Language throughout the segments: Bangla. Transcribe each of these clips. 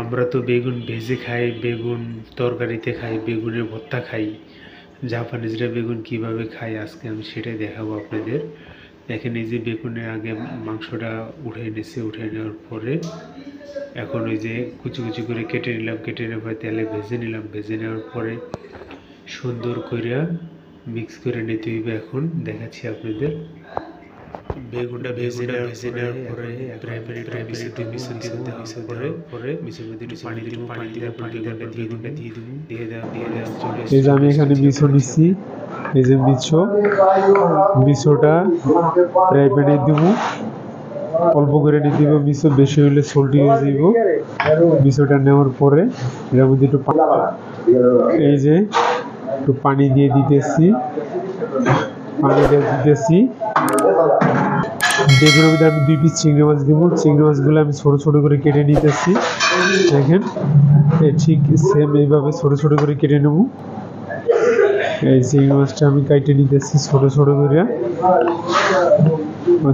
আমরা তো বেগুন ভেজে খাই, বেগুন তরকারিতে খাই, বেগুনের ভর্তা খাই। জাপানিজরা বেগুন কিভাবে খায় আজকে আমি সেটাই দেখাবো আপনাদের। দেখেন এই যে বেগুনের আগে মাংসটা উঠে নিয়েছে, উঠে নেওয়ার পরে এখন ওই যে কুচি কুচি করে কেটে নিলাম, কেটে নেওয়ার পরে তেলে ভেজে নিলাম, ভেজে নেওয়ার পরে সুন্দর করে মিক্স করে নিতে হইবে। এখন দেখাচ্ছি আপনাদের। বেগুনটা ভেজে নেওয়ার পরে মিশন মধ্যে একটু পানি দিব, পানি দেওয়ার পর বেগুনটা দিয়ে দিব, দিয়ে দেওয়া এই যে আমি এখানে মিশো নিচ্ছি। এই যে মিশোটা ফ্রাই প্যানে দিব, অল্প করে নিতে দিব। মিশো বেশি হলে সল্টি হয়ে যাব। মিশোটা নেওয়ার পরে এর মধ্যে একটু এই যে একটু পানি দিয়ে দিতেছি, বেগুনের মধ্যে আমি 2 পিস চিংড়ি মাছ দিব। চিংড়ি মাছগুলো আমি ছোট ছোট করে কেটে নিতেছি। দেখেন ঠিক সেম এইভাবে ছোট ছোট করে কেটে নেব। এই চিংড়ি মাছটা আমি কেটে নিতেছি ছোট ছোট করে।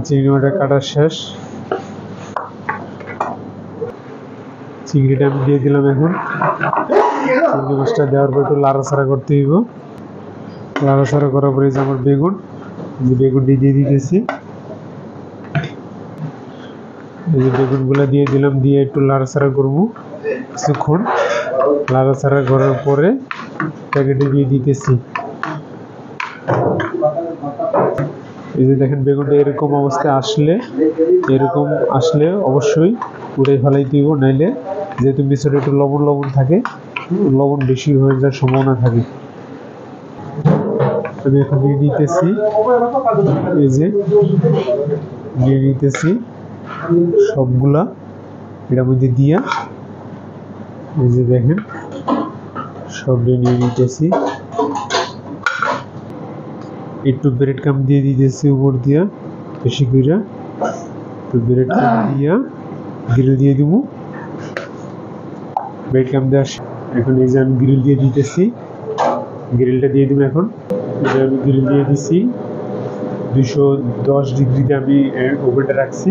চিংড়ি মাছটা কাটা শেষ। চিংড়িটা আমি দিয়ে দিলাম। এখন চিংড়ি মাছটা দেওয়ার পর একটু লাড়াচাড়া করতে হইব। লাড়াচাড়া করার পরে যে আমার বেগুনটি দিয়ে দিতেছি। এই যে বেগুনগুলো দিয়ে দিলাম, দিয়ে একটু লাড়াচাড়া করবো কিছুক্ষণ। লাড়াচাড়া করার পরে প্যাকেটে দিয়ে দিতেছি। এই যে দেখেন বেগুনটা এরকম অবস্থায় আসলে অবশ্যই উড়ে ফেলাই দিব, নাইলে যেহেতু মিশরে একটু লবণ থাকে, লবণ বেশি হয়ে যাওয়ার সম্ভাবনা থাকে। আমি এখন দিয়ে দিতেছি, এই যে দিয়ে দিতেছি সবগুলা এটার মধ্যে দিয়া। এই যে দেখেন সব নিয়ে নিতেছি। একটু ব্রেড কাম দিয়ে দিতেছি উপর দিয়া, বেশি করে একটু ব্রেড কাম দিয়া গ্রিল দিয়ে দিব। ব্রেড কাম দেওয়া এখন এই যে আমি গ্রিল দিয়ে দিতেছি। গ্রিলটা দিয়ে দিব। এখন আমি গ্রিল দিয়ে দিচ্ছি 210 ডিগ্রিতে আমি ওভেনটা রাখছি।